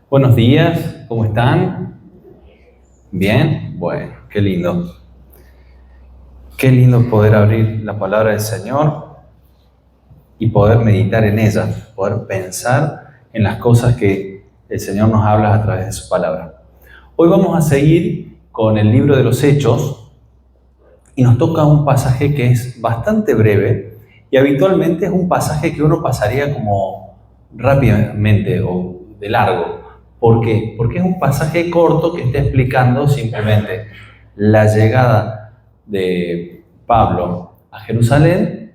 Buenos días, ¿cómo están? ¿Bien? Bueno, qué lindo. Qué lindo poder abrir la palabra del Señor y poder meditar en ella, poder pensar en las cosas que el Señor nos habla a través de su palabra. Hoy vamos a seguir con el libro de los Hechos y nos toca un pasaje que es bastante breve y habitualmente es un pasaje que uno pasaría como rápidamente o de largo. ¿Por qué? Porque es un pasaje corto que está explicando simplemente la llegada de Pablo a Jerusalén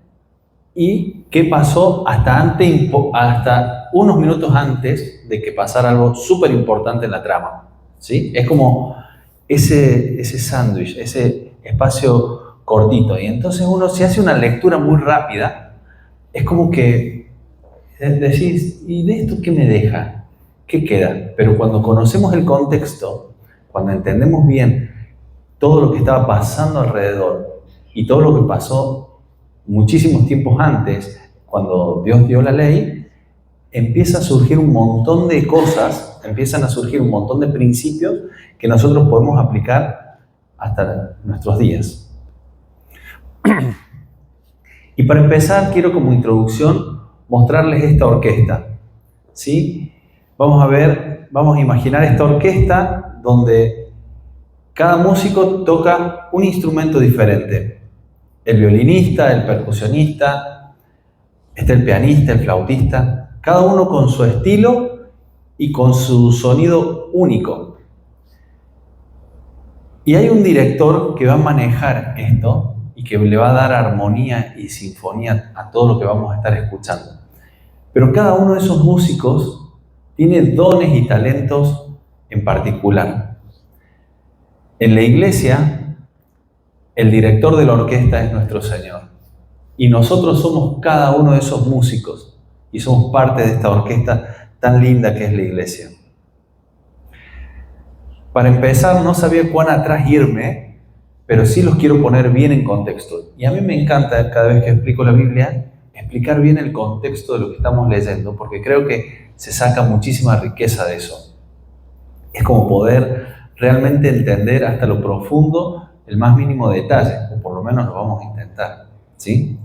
y qué pasó hasta unos minutos antes de que pasara algo súper importante en la trama, ¿sí? Es como ese sándwich, ese espacio cortito. Y entonces uno, si hace una lectura muy rápida, es como que decís, ¿y de esto qué me deja? ¿Qué queda? Pero cuando conocemos el contexto, cuando entendemos bien todo lo que estaba pasando alrededor y todo lo que pasó muchísimos tiempos antes, cuando Dios dio la ley, empieza a surgir un montón de cosas, empiezan a surgir un montón de principios que nosotros podemos aplicar hasta nuestros días. Y para empezar, quiero como introducción mostrarles esta orquesta, ¿sí? Vamos a imaginar esta orquesta donde cada músico toca un instrumento diferente. El violinista, el percusionista, está el pianista, el flautista, cada uno con su estilo y con su sonido único. Y hay un director que va a manejar esto y que le va a dar armonía y sinfonía a todo lo que vamos a estar escuchando. Pero cada uno de esos músicos tiene dones y talentos en particular. En la iglesia, el director de la orquesta es nuestro Señor. Y nosotros somos cada uno de esos músicos y somos parte de esta orquesta tan linda que es la iglesia. Para empezar, no sabía cuán atrás irme, pero sí los quiero poner bien en contexto. Y a mí me encanta, cada vez que explico la Biblia, explicar bien el contexto de lo que estamos leyendo, porque creo que se saca muchísima riqueza de eso. Es como poder realmente entender hasta lo profundo el más mínimo detalle, o por lo menos lo vamos a intentar, ¿sí?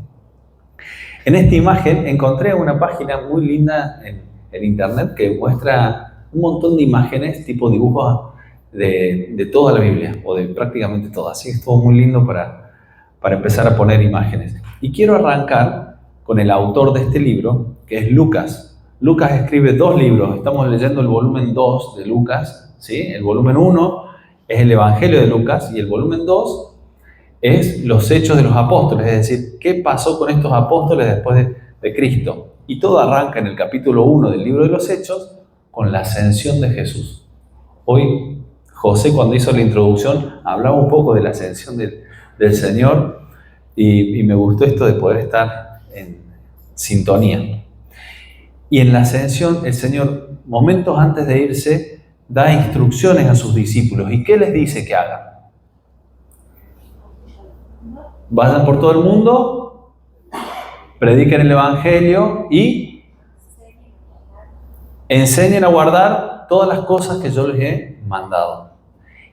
En esta imagen encontré una página muy linda en internet que muestra un montón de imágenes tipo dibujos de toda la Biblia, o de prácticamente todas. Así que estuvo muy lindo para empezar a poner imágenes. Y quiero arrancar con el autor de este libro, que es Lucas. Lucas escribe 2 libros, estamos leyendo el volumen 2 de Lucas, ¿sí? El volumen 1 es el Evangelio de Lucas y el volumen 2 es los Hechos de los Apóstoles, es decir, qué pasó con estos apóstoles después de Cristo. Y todo arranca en el capítulo 1 del libro de los Hechos con la ascensión de Jesús. Hoy José, cuando hizo la introducción, hablaba un poco de la ascensión del Señor y me gustó esto de poder estar en sintonía. Y en la ascensión, el Señor, momentos antes de irse, da instrucciones a sus discípulos. ¿Y qué les dice que hagan? Vayan por todo el mundo, prediquen el Evangelio y enseñen a guardar todas las cosas que yo les he mandado.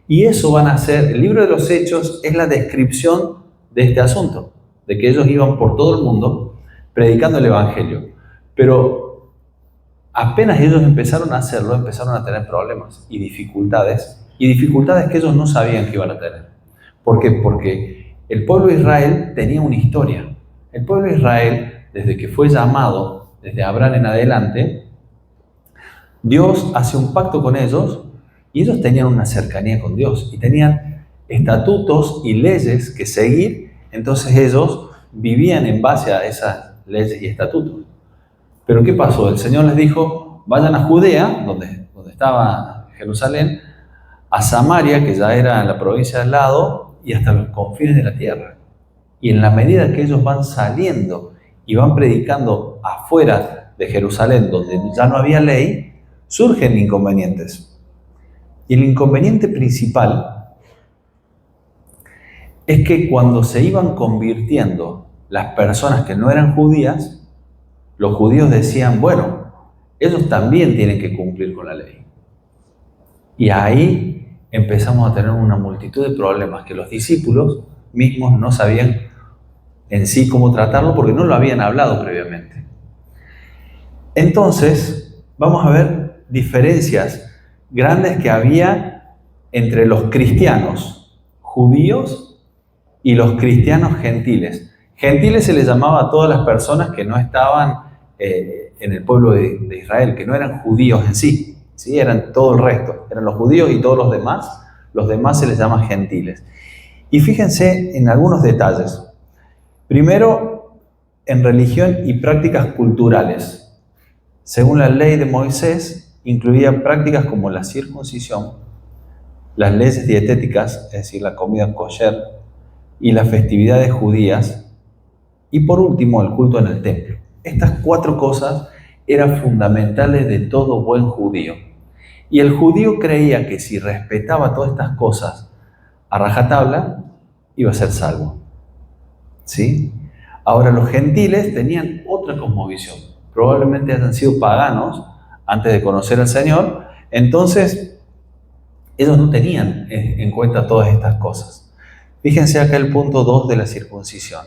Y eso van a hacer. El libro de los Hechos es la descripción de este asunto, de que ellos iban por todo el mundo predicando el Evangelio. Pero apenas ellos empezaron a hacerlo, empezaron a tener problemas y dificultades que ellos no sabían que iban a tener. ¿Por qué? Porque el pueblo de Israel tenía una historia. El pueblo de Israel, desde que fue llamado, desde Abraham en adelante, Dios hace un pacto con ellos y ellos tenían una cercanía con Dios y tenían estatutos y leyes que seguir. Entonces ellos vivían en base a esas leyes y estatutos. Pero ¿qué pasó? El Señor les dijo, vayan a Judea, donde estaba Jerusalén, a Samaria, que ya era la provincia al lado, y hasta los confines de la tierra. Y en la medida que ellos van saliendo y van predicando afuera de Jerusalén, donde ya no había ley, surgen inconvenientes. Y el inconveniente principal es que cuando se iban convirtiendo las personas que no eran judías, los judíos decían, bueno, ellos también tienen que cumplir con la ley. Y ahí empezamos a tener una multitud de problemas que los discípulos mismos no sabían en sí cómo tratarlo porque no lo habían hablado previamente. Entonces, vamos a ver diferencias grandes que había entre los cristianos judíos y los cristianos gentiles. Gentiles se les llamaba a todas las personas que no estaban en el pueblo de Israel, que no eran judíos en sí, ¿sí? Eran todo el resto, eran los judíos y todos los demás se les llama gentiles. Y fíjense en algunos detalles. Primero, en religión y prácticas culturales. Según la ley de Moisés, incluía prácticas como la circuncisión, las leyes dietéticas, es decir, la comida kosher, y las festividades judías, y por último, el culto en el templo. Estas 4 cosas eran fundamentales de todo buen judío. Y el judío creía que si respetaba todas estas cosas a rajatabla, iba a ser salvo. ¿Sí? Ahora, los gentiles tenían otra cosmovisión. Probablemente hayan sido paganos antes de conocer al Señor. Entonces, ellos no tenían en cuenta todas estas cosas. Fíjense acá el punto 2 de la circuncisión.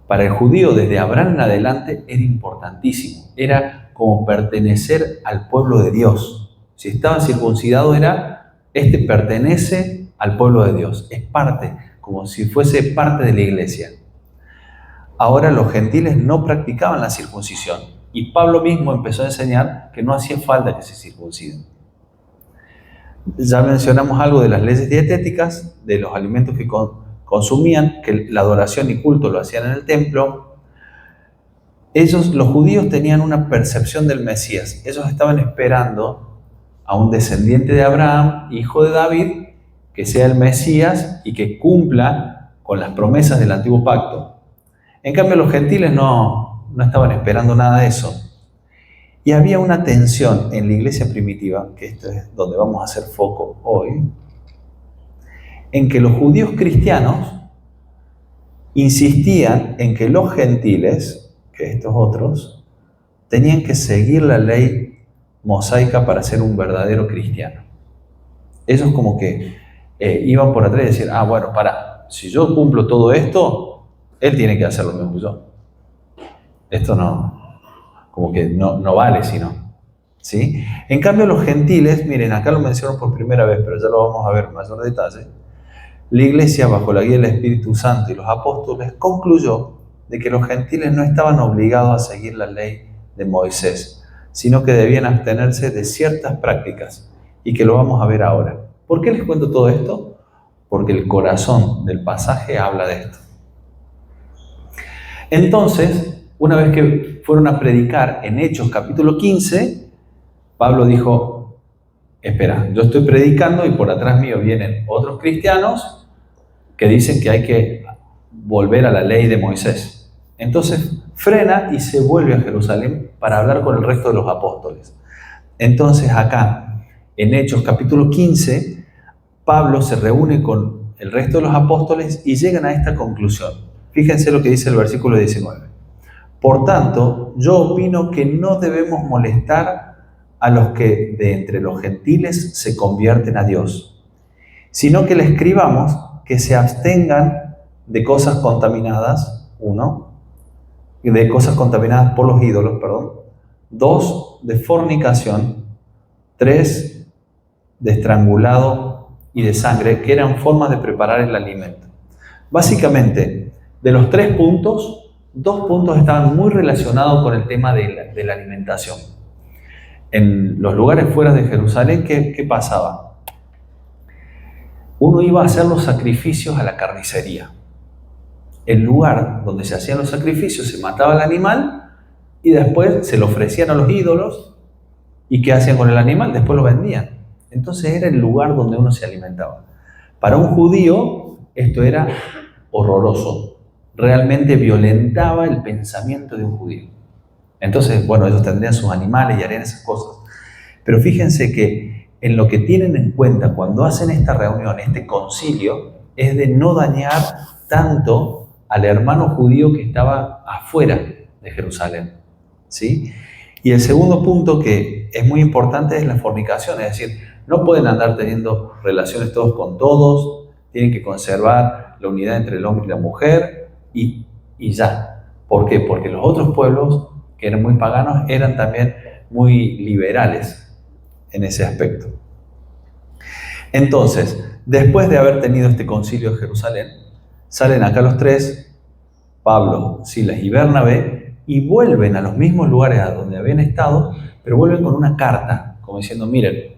Para el judío, desde Abraham en adelante, era importantísimo. Era como pertenecer al pueblo de Dios. Si estaba circuncidado, este pertenece al pueblo de Dios. Es parte, como si fuese parte de la iglesia. Ahora los gentiles no practicaban la circuncisión y Pablo mismo empezó a enseñar que no hacía falta que se circunciden. Ya mencionamos algo de las leyes dietéticas, de los alimentos que consumían, que la adoración y culto lo hacían en el templo. Los judíos tenían una percepción del Mesías. Ellos estaban esperando a un descendiente de Abraham, hijo de David, que sea el Mesías y que cumpla con las promesas del antiguo pacto. En cambio, los gentiles no estaban esperando nada de eso. Y había una tensión en la iglesia primitiva, que esto es donde vamos a hacer foco hoy, en que los judíos cristianos insistían en que los gentiles, que estos otros, tenían que seguir la ley mosaica para ser un verdadero cristiano. Ellos como que iban por atrás y decían, bueno, si yo cumplo todo esto, él tiene que hacer lo mismo que yo. Esto como que no vale sino. ¿Sí? En cambio los gentiles, miren, acá lo menciono por primera vez, pero ya lo vamos a ver en mayor detalle. La iglesia, bajo la guía del Espíritu Santo y los apóstoles, concluyó de que los gentiles no estaban obligados a seguir la ley de Moisés, sino que debían abstenerse de ciertas prácticas, y que lo vamos a ver ahora. ¿Por qué les cuento todo esto? Porque el corazón del pasaje habla de esto. Entonces, una vez que fueron a predicar en Hechos capítulo 15, Pablo dijo, espera, yo estoy predicando y por atrás mío vienen otros cristianos que dicen que hay que volver a la ley de Moisés. Entonces frena y se vuelve a Jerusalén para hablar con el resto de los apóstoles. Entonces acá, en Hechos capítulo 15, Pablo se reúne con el resto de los apóstoles y llegan a esta conclusión. Fíjense lo que dice el versículo 19. Por tanto, yo opino que no debemos molestar a los que de entre los gentiles se convierten a Dios, sino que les escribamos que se abstengan de cosas contaminadas, 1, de cosas contaminadas por los ídolos, 2, de fornicación, 3, de estrangulado y de sangre, que eran formas de preparar el alimento. Básicamente, de los 3 puntos, 2 puntos estaban muy relacionados con el tema de la alimentación. En los lugares fuera de Jerusalén, ¿qué pasaba? Uno iba a hacer los sacrificios a la carnicería. El lugar donde se hacían los sacrificios, se mataba el animal y después se lo ofrecían a los ídolos. ¿Y qué hacían con el animal? Después lo vendían. Entonces era el lugar donde uno se alimentaba. Para un judío esto era horroroso. realmente violentaba el pensamiento de un judío. Entonces, bueno, ellos tendrían sus animales y harían esas cosas. Pero fíjense que en lo que tienen en cuenta cuando hacen esta reunión, este concilio, es de no dañar tanto al hermano judío que estaba afuera de Jerusalén, ¿sí? Y el segundo punto que es muy importante es la fornicación, es decir, no pueden andar teniendo relaciones todos con todos, tienen que conservar la unidad entre el hombre y la mujer y ya. ¿Por qué? Porque los otros pueblos que eran muy paganos eran también muy liberales en ese aspecto. Entonces, después de haber tenido este concilio de Jerusalén, salen acá los tres, Pablo, Silas y Bernabé, y vuelven a los mismos lugares a donde habían estado, pero vuelven con una carta, como diciendo, miren,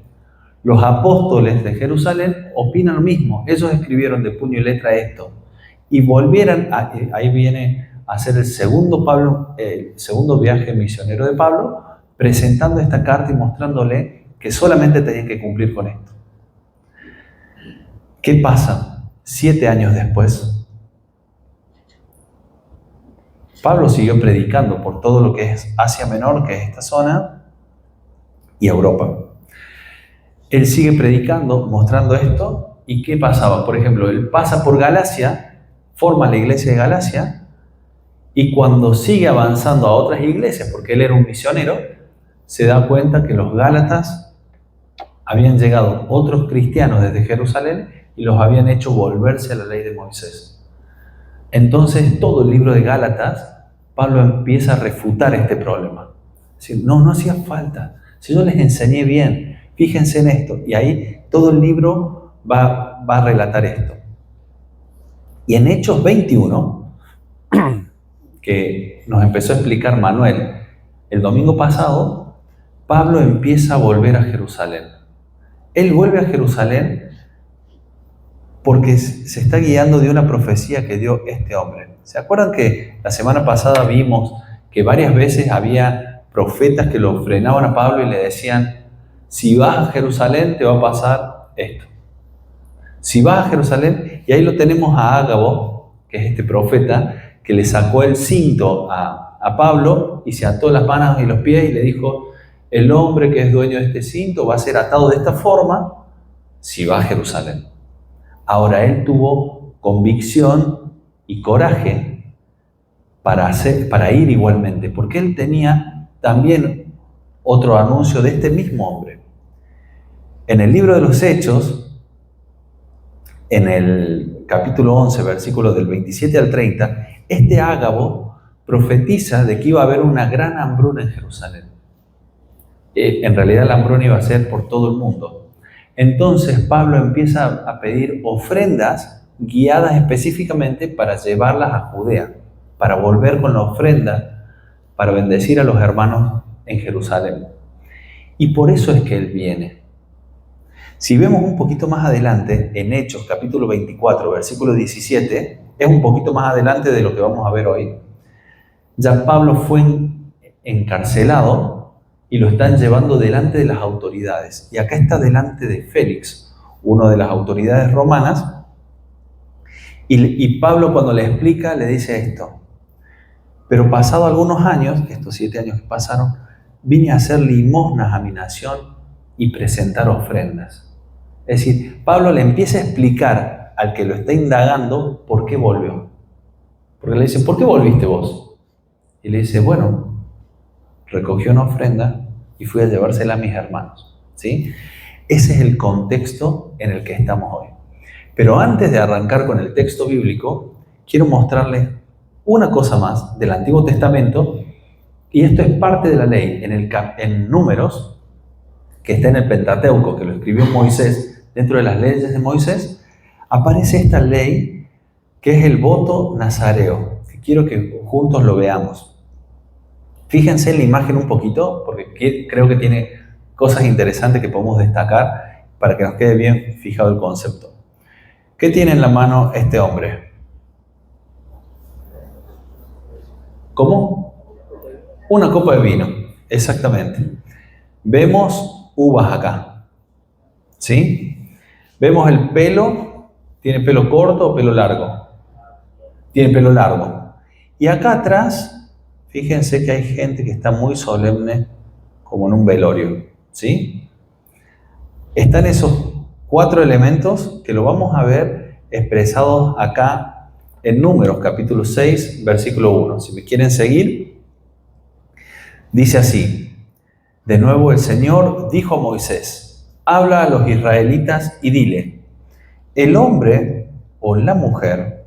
los apóstoles de Jerusalén opinan lo mismo, ellos escribieron de puño y letra esto, y volvieran, ahí viene a hacer el segundo viaje misionero de Pablo, presentando esta carta y mostrándole que solamente tenían que cumplir con esto. ¿Qué pasa 7 años después? Pablo siguió predicando por todo lo que es Asia Menor, que es esta zona, y Europa. Él sigue predicando, mostrando esto, ¿y qué pasaba? Por ejemplo, él pasa por Galacia, forma la iglesia de Galacia, y cuando sigue avanzando a otras iglesias, porque él era un misionero, se da cuenta que los gálatas habían llegado otros cristianos desde Jerusalén y los habían hecho volverse a la ley de Moisés. Entonces, todo el libro de Gálatas, Pablo empieza a refutar este problema. Es decir, no hacía falta. Si yo les enseñé bien, fíjense en esto. Y ahí todo el libro va a relatar esto. Y en Hechos 21, que nos empezó a explicar Manuel el domingo pasado, Pablo empieza a volver a Jerusalén. Él vuelve a Jerusalén porque se está guiando de una profecía que dio este hombre. ¿Se acuerdan que la semana pasada vimos que varias veces había profetas que lo frenaban a Pablo y le decían, si vas a Jerusalén te va a pasar esto? Si vas a Jerusalén, y ahí lo tenemos a Ágabo, que es este profeta, que le sacó el cinto a Pablo y se ató las manos y los pies y le dijo, el hombre que es dueño de este cinto va a ser atado de esta forma si va a Jerusalén. Ahora él tuvo convicción y coraje para ir igualmente, porque él tenía también otro anuncio de este mismo hombre. En el libro de los Hechos, en el capítulo 11, versículos del 27 al 30, este Ágabo profetiza de que iba a haber una gran hambruna en Jerusalén. En realidad la hambruna iba a ser por todo el mundo. Entonces Pablo empieza a pedir ofrendas guiadas específicamente para llevarlas a Judea, para volver con la ofrenda, para bendecir a los hermanos en Jerusalén. Y por eso es que él viene. Si vemos un poquito más adelante, en Hechos capítulo 24, versículo 17, es un poquito más adelante de lo que vamos a ver hoy. Ya Pablo fue encarcelado y lo están llevando delante de las autoridades. Y acá está delante de Félix, una de las autoridades romanas, y Pablo cuando le explica le dice esto, pero pasado algunos años, estos 7 años que pasaron, vine a hacer limosnas a mi nación y presentar ofrendas. Es decir, Pablo le empieza a explicar al que lo está indagando por qué volvió. Porque le dice, ¿por qué volviste vos? Y le dice, bueno, recogió una ofrenda y fui a llevársela a mis hermanos. ¿Sí? Ese es el contexto en el que estamos hoy. Pero antes de arrancar con el texto bíblico, quiero mostrarles una cosa más del Antiguo Testamento, y esto es parte de la ley. En Números, que está en el Pentateuco, que lo escribió Moisés, dentro de las leyes de Moisés, aparece esta ley que es el voto nazareo, que quiero que juntos lo veamos. Fíjense en la imagen un poquito, porque creo que tiene cosas interesantes que podemos destacar para que nos quede bien fijado el concepto. ¿Qué tiene en la mano este hombre? ¿Cómo? Una copa de vino, exactamente. Vemos uvas acá, ¿sí? Vemos el pelo, ¿tiene pelo corto o pelo largo? tiene pelo largo. Y acá atrás, fíjense que hay gente que está muy solemne, como en un velorio, ¿sí? Están esos 4 elementos que lo vamos a ver expresados acá en Números, capítulo 6, versículo 1. Si me quieren seguir, dice así: de nuevo el Señor dijo a Moisés: habla a los israelitas y dile, el hombre o la mujer,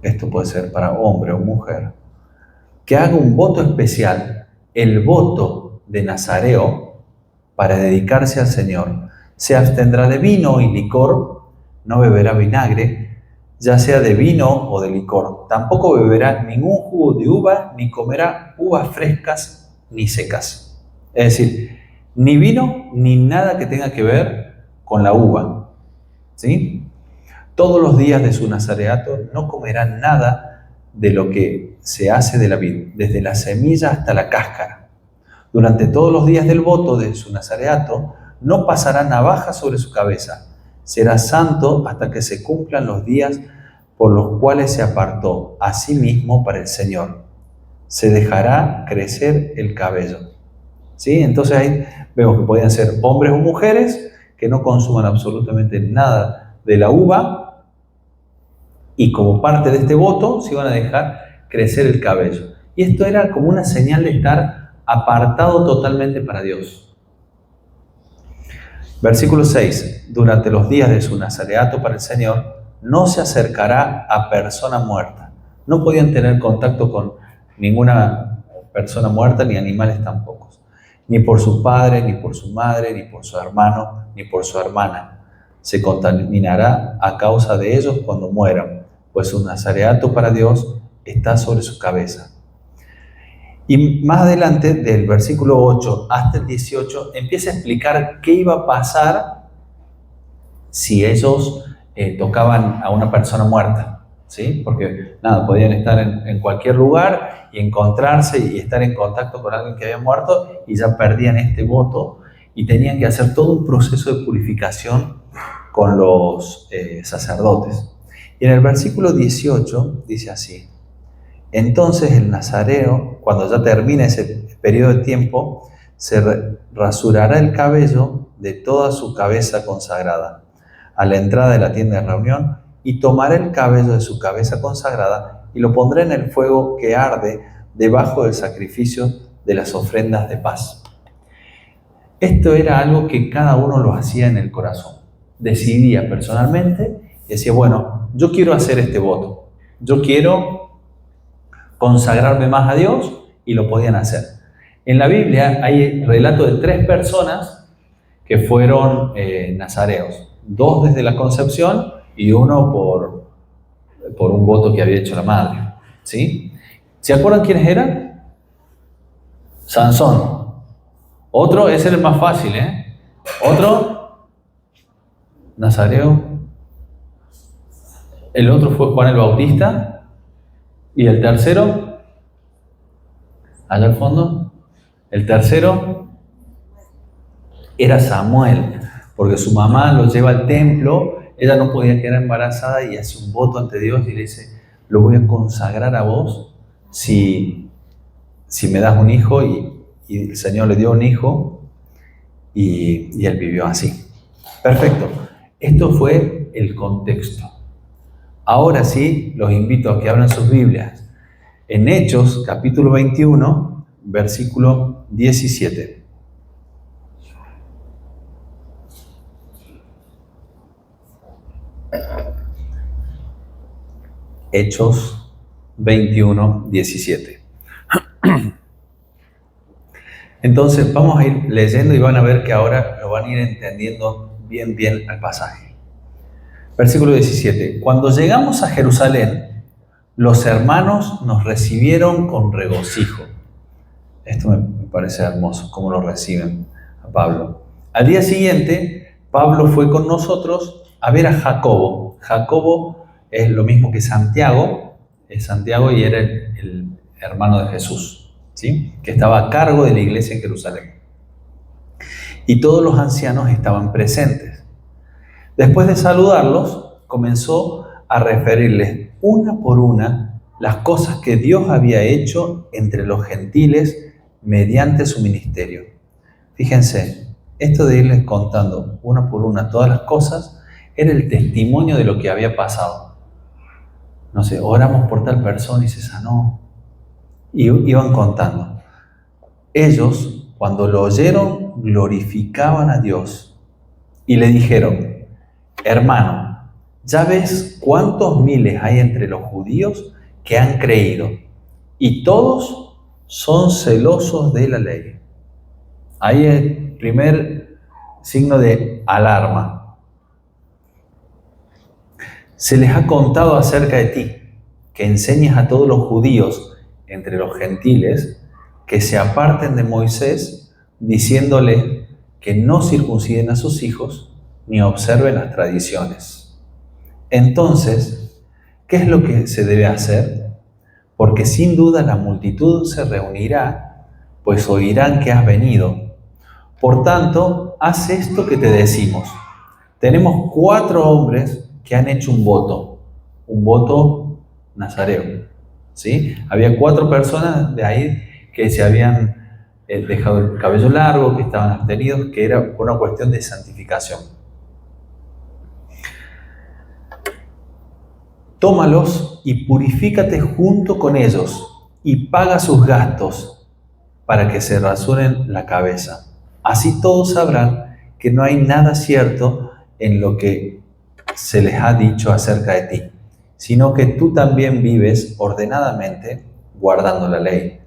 esto puede ser para hombre o mujer, que haga un voto especial, el voto de Nazareo, para dedicarse al Señor, se abstendrá de vino y licor, no beberá vinagre, ya sea de vino o de licor. Tampoco beberá ningún jugo de uva, ni comerá uvas frescas ni secas. Es decir, ni vino ni nada que tenga que ver con la uva, ¿sí? Todos los días de su nazareato no comerá nada de lo que se hace de la vid, desde la semilla hasta la cáscara. Durante todos los días del voto de su nazareato, no pasará navaja sobre su cabeza. Será santo hasta que se cumplan los días por los cuales se apartó a sí mismo para el Señor. Se dejará crecer el cabello. ¿Sí? Entonces ahí vemos que podían ser hombres o mujeres que no consuman absolutamente nada de la uva, y como parte de este voto se iban a dejar crecer el cabello. Y esto era como una señal de estar apartado totalmente para Dios. Versículo 6. Durante los días de su nazareato para el Señor, no se acercará a persona muerta. No podían tener contacto con ninguna persona muerta, ni animales tampoco. Ni por su padre, ni por su madre, ni por su hermano, ni por su hermana. Se contaminará a causa de ellos cuando mueran, pues su nazareato para Dios está sobre su cabeza. Y más adelante, del versículo 8 hasta el 18, empieza a explicar qué iba a pasar si ellos tocaban a una persona muerta, ¿sí? Porque nada, podían estar en cualquier lugar y encontrarse y estar en contacto con alguien que había muerto y ya perdían este voto y tenían que hacer todo un proceso de purificación con los sacerdotes. Y en el versículo 18 dice así: entonces el nazareo, cuando ya termine ese periodo de tiempo, se rasurará el cabello de toda su cabeza consagrada a la entrada de la tienda de reunión, y tomará el cabello de su cabeza consagrada y lo pondrá en el fuego que arde debajo del sacrificio de las ofrendas de paz. Esto era algo que cada uno lo hacía en el corazón. Decidía personalmente y decía, bueno, yo quiero hacer este voto. Yo quiero consagrarme más a Dios, y lo podían hacer. En la Biblia hay relato de 3 personas que fueron nazareos. 2 desde la concepción y 1 por un voto que había hecho la madre. ¿Sí? ¿Se acuerdan quiénes eran? Sansón. Otro, ese era el más fácil, Otro, nazareo. El otro fue Juan el Bautista. Y el tercero, allá al fondo, el tercero era Samuel, porque su mamá lo lleva al templo, ella no podía quedar embarazada y hace un voto ante Dios y le dice, lo voy a consagrar a vos si me das un hijo, y el Señor le dio un hijo y él vivió así. Perfecto, esto fue el contexto. Ahora sí, los invito a que abran sus Biblias en Hechos, capítulo 21, versículo 17. Hechos 21, 17. Entonces vamos a ir leyendo y van a ver que ahora lo van a ir entendiendo bien al pasaje. Versículo 17. Cuando llegamos a Jerusalén, los hermanos nos recibieron con regocijo. Esto me parece hermoso, cómo lo reciben a Pablo. Al día siguiente, Pablo fue con nosotros a ver a Jacobo. Jacobo es lo mismo que Santiago. Es Santiago y era el hermano de Jesús, ¿sí? Que estaba a cargo de la iglesia en Jerusalén. Y todos los ancianos estaban presentes. Después de saludarlos, comenzó a referirles una por una las cosas que Dios había hecho entre los gentiles mediante su ministerio. Fíjense, esto de irles contando una por una todas las cosas era el testimonio de lo que había pasado. No sé, oramos por tal persona y se sanó. Y iban contando. Ellos, cuando lo oyeron, glorificaban a Dios y le dijeron: hermano, ya ves cuántos miles hay entre los judíos que han creído, y todos son celosos de la ley. Ahí es el primer signo de alarma. Se les ha contado acerca de ti, que enseñas a todos los judíos entre los gentiles que se aparten de Moisés, diciéndole que no circunciden a sus hijos ni observen las tradiciones. Entonces, ¿qué es lo que se debe hacer? Porque sin duda la multitud se reunirá, pues oirán que has venido. Por tanto, haz esto que te decimos. Tenemos 4 hombres que han hecho un voto nazareo, ¿sí? Había 4 personas de ahí que se habían dejado el cabello largo, que estaban abstenidos, que era por una cuestión de santificación. Tómalos y purifícate junto con ellos y paga sus gastos para que se rasuren la cabeza. Así todos sabrán que no hay nada cierto en lo que se les ha dicho acerca de ti, sino que tú también vives ordenadamente guardando la ley.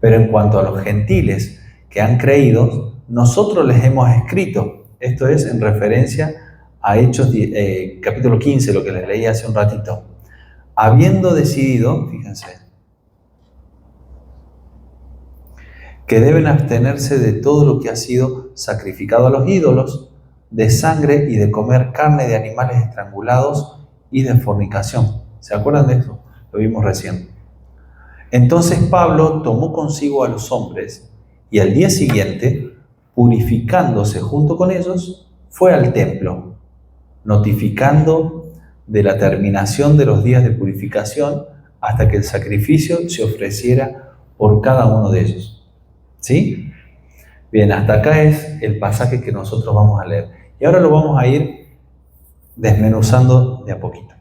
Pero en cuanto a los gentiles que han creído, nosotros les hemos escrito, esto es en referencia a Hechos capítulo 15, lo que les leí hace un ratito, habiendo decidido, fíjense, que deben abstenerse de todo lo que ha sido sacrificado a los ídolos, de sangre y de comer carne de animales estrangulados y de fornicación. ¿Se acuerdan de eso? Lo vimos recién. Entonces Pablo tomó consigo a los hombres y al día siguiente, purificándose junto con ellos, fue al templo, notificando de la terminación de los días de purificación hasta que el sacrificio se ofreciera por cada uno de ellos. ¿Sí? Bien, hasta acá es el pasaje que nosotros vamos a leer. Y ahora lo vamos a ir desmenuzando de a poquito.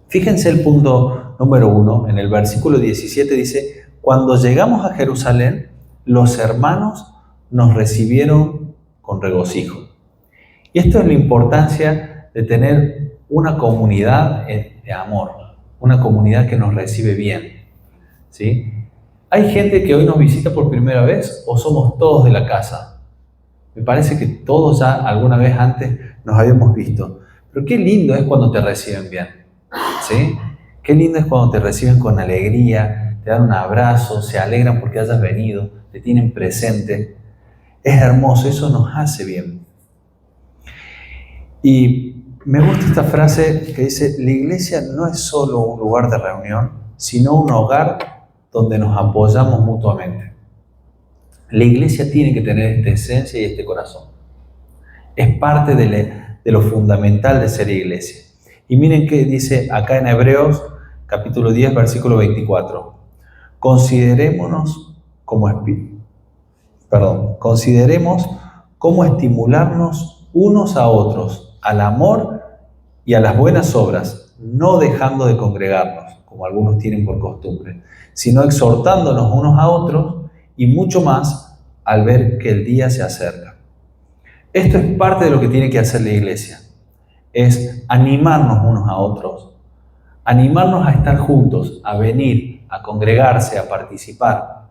Fíjense el punto número 1, en el versículo 17 dice: cuando llegamos a Jerusalén, los hermanos nos recibieron con regocijo. Y esto es la importancia de tener una comunidad de amor, una comunidad que nos recibe bien, ¿sí? ¿Hay gente que hoy nos visita por primera vez o somos todos de la casa? Me parece que todos ya alguna vez antes nos habíamos visto. Pero qué lindo es cuando te reciben bien, ¿sí? Qué lindo es cuando te reciben con alegría, te dan un abrazo, se alegran porque hayas venido, te tienen presente. Es hermoso, eso nos hace bien. Y me gusta esta frase que dice: la iglesia no es solo un lugar de reunión, sino un hogar donde nos apoyamos mutuamente. La iglesia tiene que tener esta esencia y este corazón. Es parte de lo fundamental de ser iglesia. Y miren qué dice acá en Hebreos, capítulo 10, versículo 24. Consideremos cómo estimularnos unos a otros al amor y a las buenas obras, no dejando de congregarnos, como algunos tienen por costumbre, sino exhortándonos unos a otros, y mucho más al ver que el día se acerca. Esto es parte de lo que tiene que hacer la iglesia, es animarnos unos a otros, animarnos a estar juntos, a venir, a congregarse, a participar.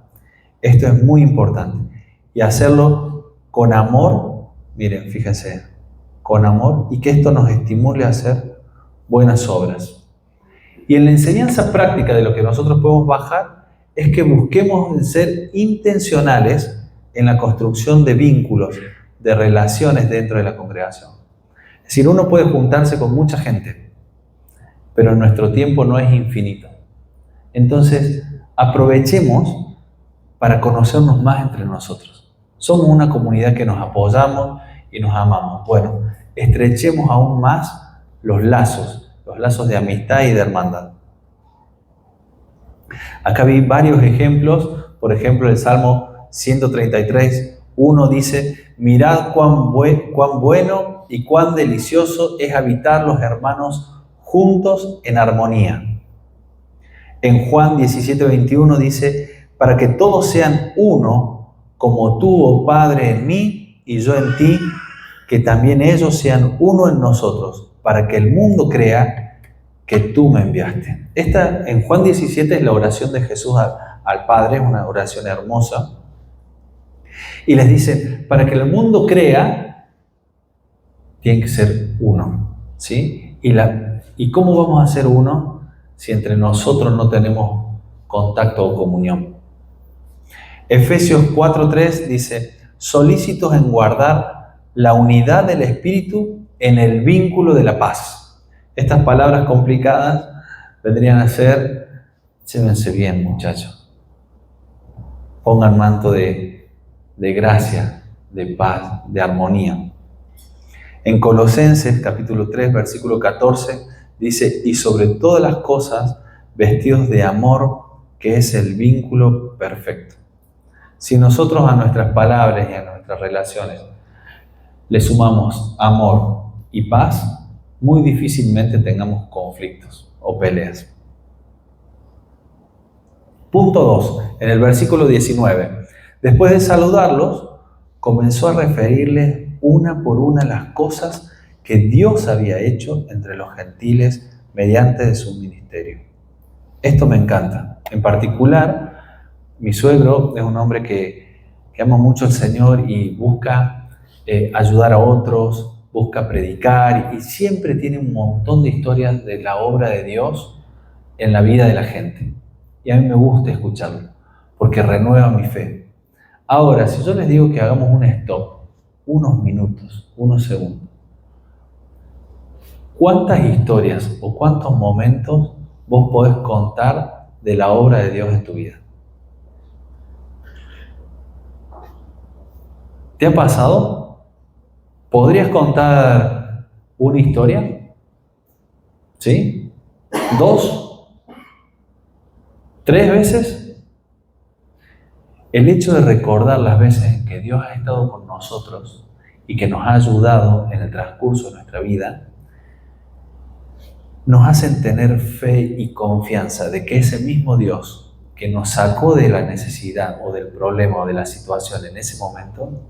Esto es muy importante. Y hacerlo con amor, miren, fíjense, con amor, y que esto nos estimule a hacer buenas obras. Y en la enseñanza práctica de lo que nosotros podemos bajar es que busquemos ser intencionales en la construcción de vínculos, de relaciones dentro de la congregación. Es decir, uno puede juntarse con mucha gente, pero nuestro tiempo no es infinito. Entonces, aprovechemos para conocernos más entre nosotros. Somos una comunidad que nos apoyamos y nos amamos. Bueno, estrechemos aún más los lazos de amistad y de hermandad. Acá vi varios ejemplos. Por ejemplo, el Salmo 133, 1 dice: mirad cuán bueno y cuán delicioso es habitar los hermanos juntos en armonía. En Juan 17, 21 dice: para que todos sean uno, como tú, oh Padre, en mí y yo en ti, que también ellos sean uno en nosotros, para que el mundo crea que tú me enviaste. Esta en Juan 17 es la oración de Jesús al Padre, es una oración hermosa. Y les dice, para que el mundo crea, tiene que ser uno, ¿sí? ¿Y cómo vamos a ser uno si entre nosotros no tenemos contacto o comunión? Efesios 4:3 dice: solícitos en guardar la unidad del Espíritu en el vínculo de la paz. Estas palabras complicadas vendrían a ser: llévense bien, muchachos. Pongan manto de gracia, de paz, de armonía. En Colosenses capítulo 3, versículo 14, dice: y sobre todas las cosas, vestidos de amor, que es el vínculo perfecto. Si nosotros a nuestras palabras y a nuestras relaciones le sumamos amor y paz, muy difícilmente tengamos conflictos o peleas. Punto 2, en el versículo 19. Después de saludarlos, comenzó a referirles una por una las cosas que Dios había hecho entre los gentiles mediante de su ministerio. Esto me encanta. En particular, mi suegro es un hombre que ama mucho al Señor y busca ayudar a otros, busca predicar y siempre tiene un montón de historias de la obra de Dios en la vida de la gente. Y a mí me gusta escucharlo, porque renueva mi fe. Ahora, si yo les digo que hagamos un stop, unos minutos, unos segundos, ¿cuántas historias o cuántos momentos vos podés contar de la obra de Dios en tu vida? ¿Te ha pasado? ¿Podrías contar una historia? ¿Sí? ¿2? ¿3 veces? El hecho de recordar las veces en que Dios ha estado con nosotros y que nos ha ayudado en el transcurso de nuestra vida, nos hacen tener fe y confianza de que ese mismo Dios que nos sacó de la necesidad o del problema o de la situación en ese momento,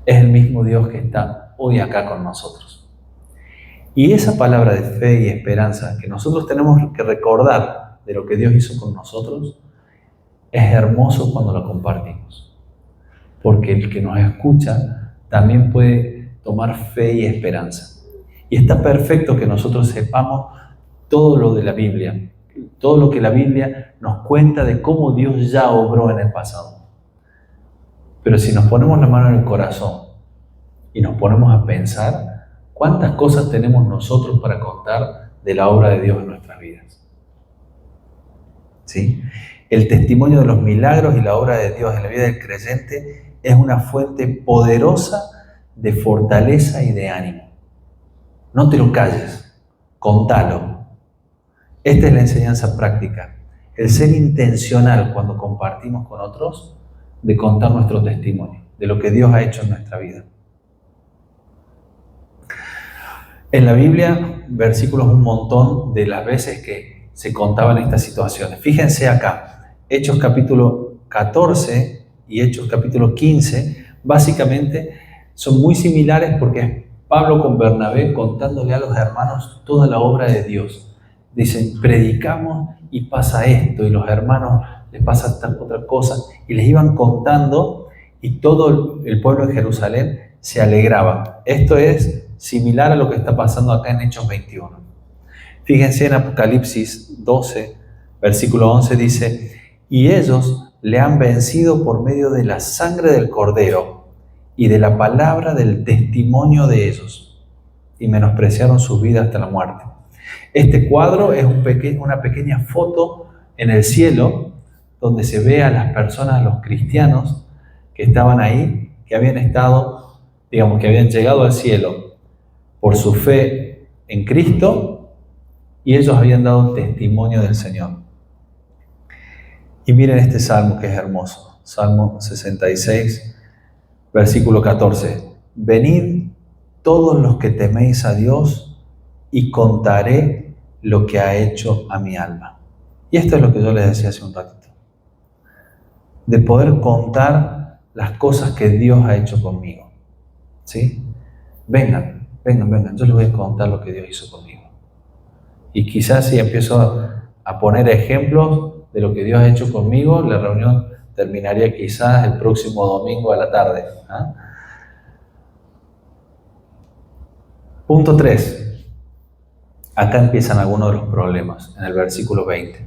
es el mismo Dios que está hoy acá con nosotros. Y esa palabra de fe y esperanza que nosotros tenemos que recordar de lo que Dios hizo con nosotros, es hermoso cuando lo compartimos. Porque el que nos escucha también puede tomar fe y esperanza. Y está perfecto que nosotros sepamos todo lo de la Biblia, todo lo que la Biblia nos cuenta de cómo Dios ya obró en el pasado. Pero si nos ponemos la mano en el corazón y nos ponemos a pensar, ¿cuántas cosas tenemos nosotros para contar de la obra de Dios en nuestras vidas? ¿Sí? El testimonio de los milagros y la obra de Dios en la vida del creyente es una fuente poderosa de fortaleza y de ánimo. No te lo calles, contalo. Esta es la enseñanza práctica, el ser intencional cuando compartimos con otros, de contar nuestro testimonio, de lo que Dios ha hecho en nuestra vida. En la Biblia, versículos un montón de las veces que se contaban estas situaciones. Fíjense acá, Hechos capítulo 14 y Hechos capítulo 15, básicamente son muy similares porque es Pablo con Bernabé contándole a los hermanos toda la obra de Dios. Dicen, predicamos y pasa esto, y los hermanos les pasa tal otra cosa, y les iban contando, y todo el pueblo de Jerusalén se alegraba. Esto es similar a lo que está pasando acá en Hechos 21. Fíjense en Apocalipsis 12, versículo 11, dice, y ellos le han vencido por medio de la sangre del Cordero y de la palabra del testimonio de ellos, y menospreciaron su vida hasta la muerte. Este cuadro es una pequeña foto en el cielo, donde se ve a las personas, a los cristianos que estaban ahí, que habían estado, digamos, que habían llegado al cielo por su fe en Cristo y ellos habían dado testimonio del Señor. Y miren este salmo que es hermoso. Salmo 66, versículo 14. Venid todos los que teméis a Dios y contaré lo que ha hecho a mi alma. Y esto es lo que yo les decía hace un ratito. De poder contar las cosas que Dios ha hecho conmigo. ¿Sí? Vengan, yo les voy a contar lo que Dios hizo conmigo. Y quizás si empiezo a poner ejemplos de lo que Dios ha hecho conmigo, la reunión terminaría quizás el próximo domingo a la tarde. Punto 3. Acá empiezan algunos de los problemas, en el versículo 20.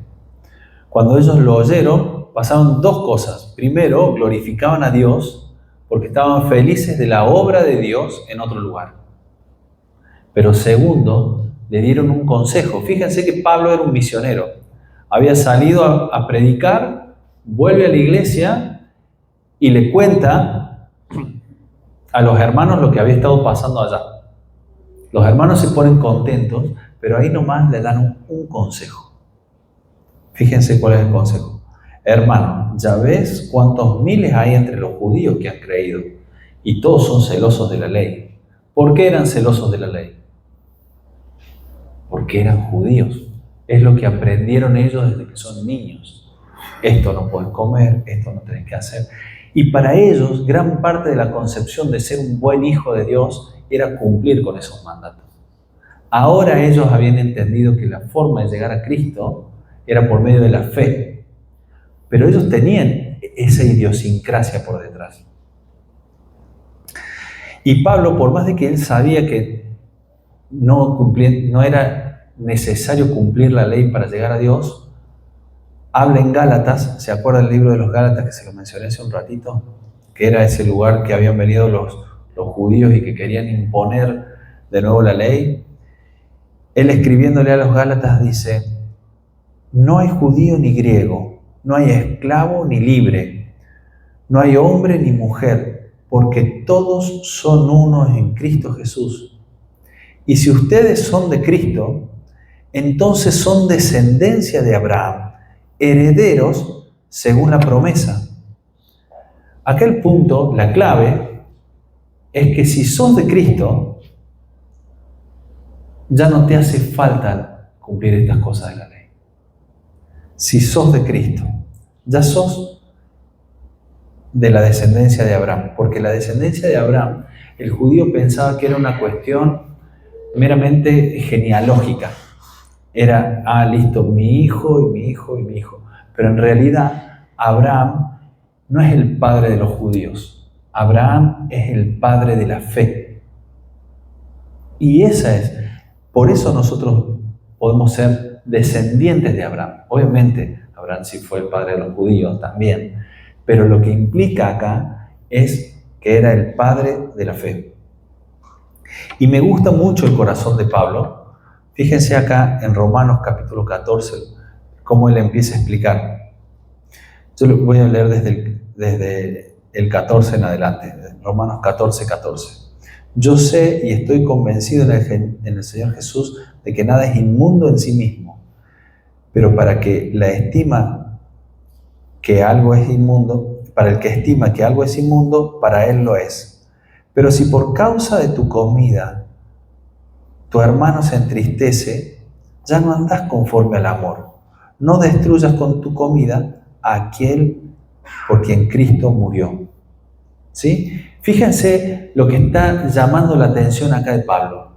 Cuando ellos lo oyeron, pasaron dos cosas. Primero, glorificaban a Dios porque estaban felices de la obra de Dios en otro lugar. Pero segundo, le dieron un consejo. Fíjense que Pablo era un misionero. Había salido a predicar, vuelve a la iglesia y le cuenta a los hermanos lo que había estado pasando allá. Los hermanos se ponen contentos, pero ahí nomás le dan un consejo. Fíjense cuál es el consejo. Hermano, ya ves cuántos miles hay entre los judíos que han creído y todos son celosos de la ley. ¿Por qué eran celosos de la ley? Porque eran judíos. Es lo que aprendieron ellos desde que son niños. Esto no pueden comer, esto no tienen que hacer. Y para ellos, gran parte de la concepción de ser un buen hijo de Dios era cumplir con esos mandatos. Ahora ellos habían entendido que la forma de llegar a Cristo era por medio de la fe. Pero ellos tenían esa idiosincrasia por detrás. Y Pablo, por más de que él sabía que no era necesario cumplir la ley para llegar a Dios, habla en Gálatas. ¿Se acuerdan del libro de los Gálatas que se lo mencioné hace un ratito? Que era ese lugar que habían venido los judíos y que querían imponer de nuevo la ley. Él, escribiéndole a los Gálatas, dice: no hay judío ni griego, no hay esclavo ni libre, no hay hombre ni mujer, porque todos son uno en Cristo Jesús. Y si ustedes son de Cristo, entonces son descendencia de Abraham, herederos según la promesa. Aquel punto, la clave, es que si sos de Cristo, ya no te hace falta cumplir estas cosas de la ley. Si sos de Cristo, ya sos de la descendencia de Abraham, porque la descendencia de Abraham, el judío pensaba que era una cuestión meramente genealógica. Era, listo, mi hijo y mi hijo y mi hijo. Pero en realidad, Abraham no es el padre de los judíos. Abraham es el padre de la fe. Y por eso nosotros podemos ser descendientes de Abraham. Obviamente, Abraham sí fue el padre de los judíos también. Pero lo que implica acá es que era el padre de la fe. Y me gusta mucho el corazón de Pablo. Fíjense acá en Romanos capítulo 14, cómo él empieza a explicar. Yo lo voy a leer desde el 14 en adelante, Romanos 14, 14. Yo sé y estoy convencido en el Señor Jesús de que nada es inmundo en sí mismo, pero para el que estima que algo es inmundo, para él lo es. Pero si por causa de tu comida tu hermano se entristece, ya no andas conforme al amor. No destruyas con tu comida a aquel por quien Cristo murió. ¿Sí? Fíjense lo que está llamando la atención acá de Pablo.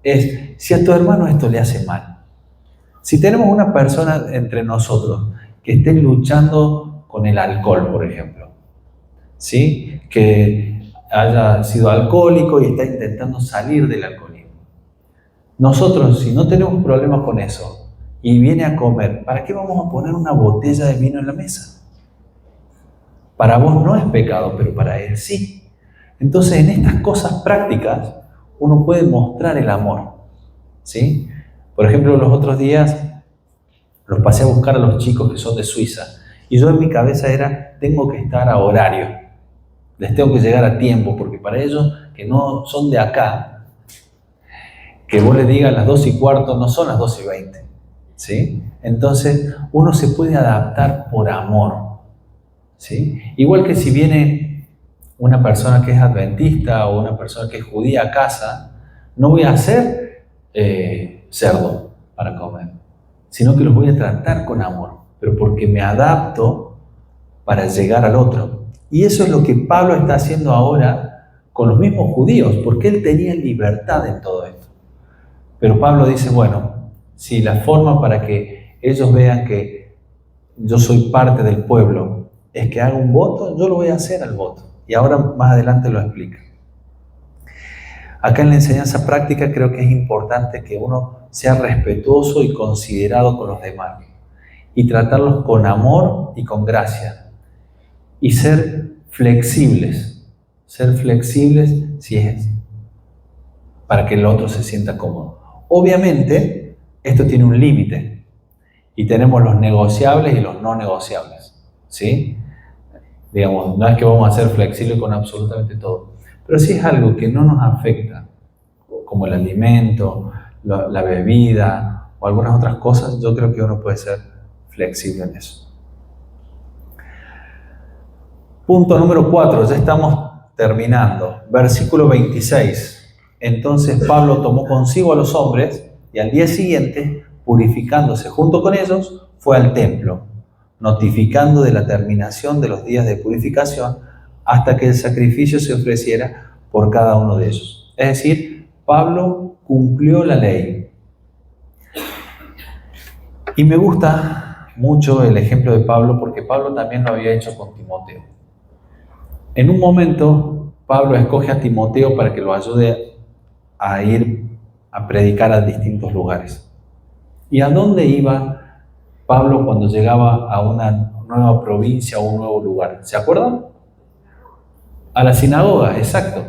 Es, si a tu hermano esto le hace mal, si tenemos una persona entre nosotros que esté luchando con el alcohol, por ejemplo, ¿sí? Que haya sido alcohólico y está intentando salir del alcoholismo. Nosotros, si no tenemos problemas con eso y viene a comer, ¿para qué vamos a poner una botella de vino en la mesa? Para vos no es pecado, pero para él sí. Entonces, en estas cosas prácticas, uno puede mostrar el amor, ¿sí? Por ejemplo, los otros días los pasé a buscar a los chicos que son de Suiza y yo en mi cabeza era, tengo que estar a horario, les tengo que llegar a tiempo, porque para ellos que no son de acá, que vos le digas las 2:15 no son las 2:20, ¿sí? Entonces uno se puede adaptar por amor, ¿sí? Igual que si viene una persona que es adventista o una persona que es judía a casa, no voy a hacer cerdo para comer, sino que los voy a tratar con amor, pero porque me adapto para llegar al otro. Y eso es lo que Pablo está haciendo ahora con los mismos judíos, porque él tenía libertad en todo esto. Pero Pablo dice, bueno, si la forma para que ellos vean que yo soy parte del pueblo es que haga un voto, yo lo voy a hacer al voto. Y ahora más adelante lo explica. Acá en la enseñanza práctica creo que es importante que uno sea respetuoso y considerado con los demás y tratarlos con amor y con gracia y ser flexibles si es para que el otro se sienta cómodo. Obviamente esto tiene un límite y tenemos los negociables y los no negociables, ¿sí? Digamos, no es que vamos a ser flexibles con absolutamente todo, pero si es algo que no nos afecta, como el alimento, la bebida o algunas otras cosas, yo creo que uno puede ser flexible en eso. Punto número 4, ya estamos terminando. Versículo 26. Entonces Pablo tomó consigo a los hombres y al día siguiente, purificándose junto con ellos, fue al templo, notificando de la terminación de los días de purificación hasta que el sacrificio se ofreciera por cada uno de ellos. Es decir, Pablo cumplió la ley. Y me gusta mucho el ejemplo de Pablo porque Pablo también lo había hecho con Timoteo. En un momento, Pablo escoge a Timoteo para que lo ayude a ir a predicar a distintos lugares. ¿Y a dónde iba Pablo cuando llegaba a una nueva provincia o un nuevo lugar? ¿Se acuerdan? A la sinagoga, exacto.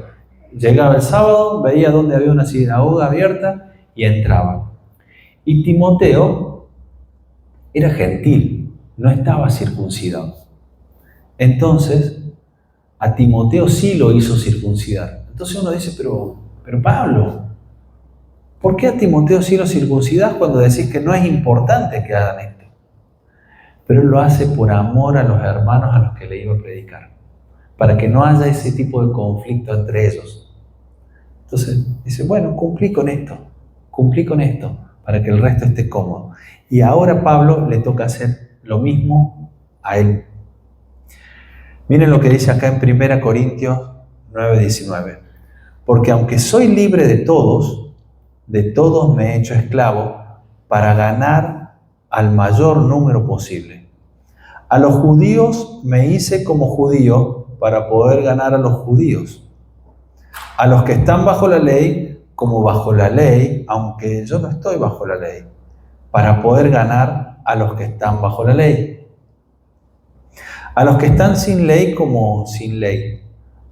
Llegaba el sábado, veía dónde había una sinagoga abierta y entraba. Y Timoteo era gentil, no estaba circuncidado. Entonces, a Timoteo sí lo hizo circuncidar. Entonces uno dice, pero Pablo, ¿por qué a Timoteo sí lo circuncidás cuando decís que no es importante que hagan esto? Pero él lo hace por amor a los hermanos a los que le iba a predicar, para que no haya ese tipo de conflicto entre ellos. Entonces dice, bueno, cumplí con esto, para que el resto esté cómodo. Y ahora a Pablo le toca hacer lo mismo a él. Miren lo que dice acá en 1 Corintios 9:19. Porque aunque soy libre de todos me he hecho esclavo para ganar al mayor número posible. A los judíos me hice como judío para poder ganar a los judíos. A los que están bajo la ley, como bajo la ley, aunque yo no estoy bajo la ley, para poder ganar a los que están bajo la ley. A los que están sin ley como sin ley,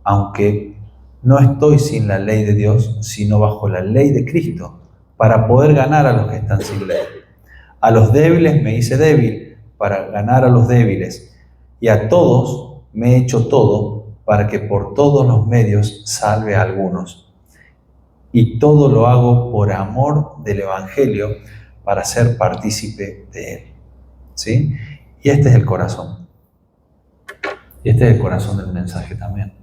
aunque no estoy sin la ley de Dios, sino bajo la ley de Cristo, para poder ganar a los que están sin ley. A los débiles me hice débil para ganar a los débiles, y a todos me he hecho todo para que por todos los medios salve a algunos. Y todo lo hago por amor del Evangelio, para ser partícipe de él. ¿Sí? Y este es el corazón. Y este es el corazón del mensaje también.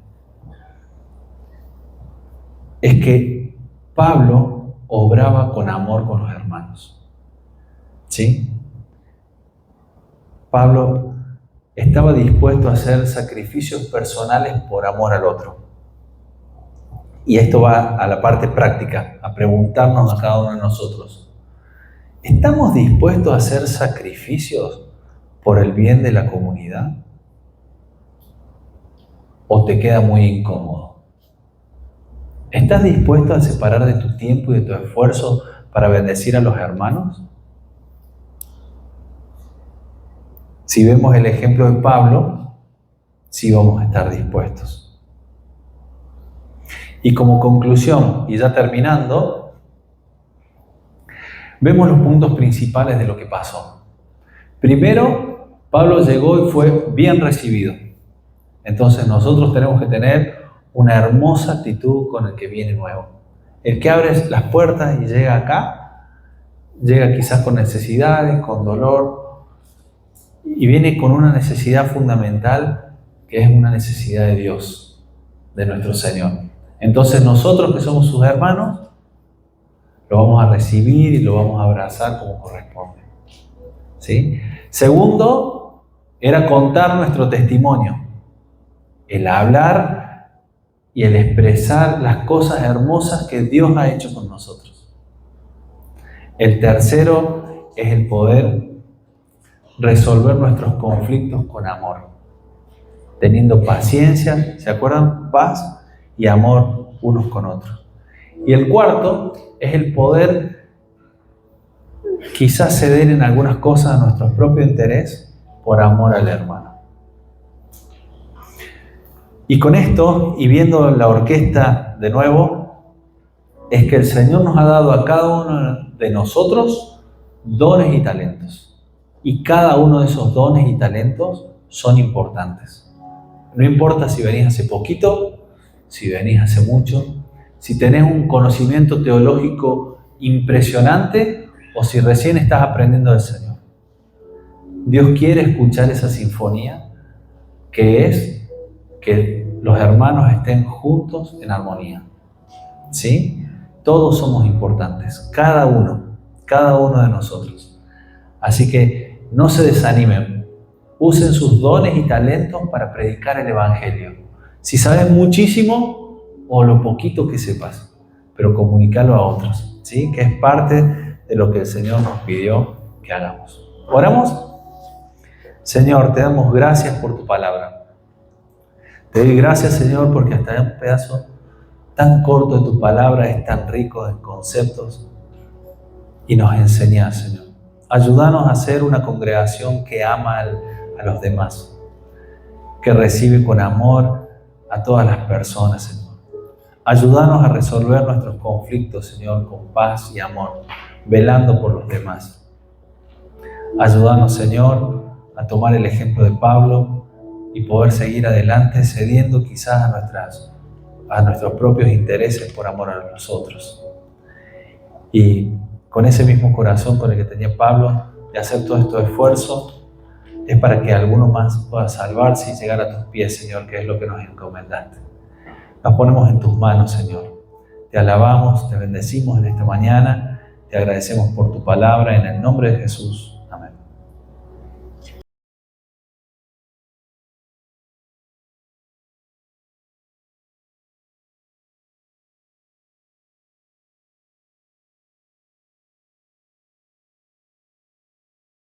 Es que Pablo obraba con amor con los hermanos. ¿Sí? Pablo estaba dispuesto a hacer sacrificios personales por amor al otro. Y esto va a la parte práctica, a preguntarnos a cada uno de nosotros. ¿Estamos dispuestos a hacer sacrificios por el bien de la comunidad? ¿O te queda muy incómodo? ¿Estás dispuesto a separar de tu tiempo y de tu esfuerzo para bendecir a los hermanos? Si vemos el ejemplo de Pablo, sí vamos a estar dispuestos. Y como conclusión, y ya terminando, vemos los puntos principales de lo que pasó. Primero, Pablo llegó y fue bien recibido. Entonces nosotros tenemos que tener una hermosa actitud con el que viene nuevo. El que abre las puertas y llega acá, llega quizás con necesidades, con dolor, y viene con una necesidad fundamental, que es una necesidad de Dios, de nuestro Señor. Entonces nosotros que somos sus hermanos, lo vamos a recibir y lo vamos a abrazar como corresponde. ¿Sí? Segundo, era contar nuestro testimonio. El hablar y el expresar las cosas hermosas que Dios ha hecho con nosotros. El tercero es el poder resolver nuestros conflictos con amor, teniendo paciencia, ¿se acuerdan? Paz y amor unos con otros. Y el cuarto es el poder quizás ceder en algunas cosas a nuestro propio interés por amor al hermano. Y con esto, y viendo la orquesta de nuevo, es que el Señor nos ha dado a cada uno de nosotros dones y talentos. Y cada uno de esos dones y talentos son importantes. No importa si venís hace poquito, si venís hace mucho, si tenés un conocimiento teológico impresionante o si recién estás aprendiendo del Señor. Dios quiere escuchar esa sinfonía que es que los hermanos estén juntos en armonía. ¿Sí? Todos somos importantes, cada uno de nosotros. Así que no se desanimen, usen sus dones y talentos para predicar el Evangelio. Si sabes muchísimo o lo poquito que sepas, pero comunicarlo a otros, ¿sí? Que es parte de lo que el Señor nos pidió que hagamos. ¿Oramos? Señor, te damos gracias por tu palabra. Te doy gracias, Señor, porque hasta un pedazo tan corto de tu palabra es tan rico en conceptos y nos enseñas, Señor. Ayúdanos a ser una congregación que ama a los demás, que recibe con amor a todas las personas, Señor. Ayúdanos a resolver nuestros conflictos, Señor, con paz y amor, velando por los demás. Ayúdanos, Señor, a tomar el ejemplo de Pablo y poder seguir adelante cediendo quizás a nuestros propios intereses por amor a los otros. Y con ese mismo corazón con el que tenía Pablo de hacer todo estos esfuerzos, es para que alguno más pueda salvarse y llegar a tus pies, Señor, que es lo que nos encomendaste. Nos ponemos en tus manos, Señor. Te alabamos, te bendecimos en esta mañana, te agradecemos por tu palabra en el nombre de Jesús.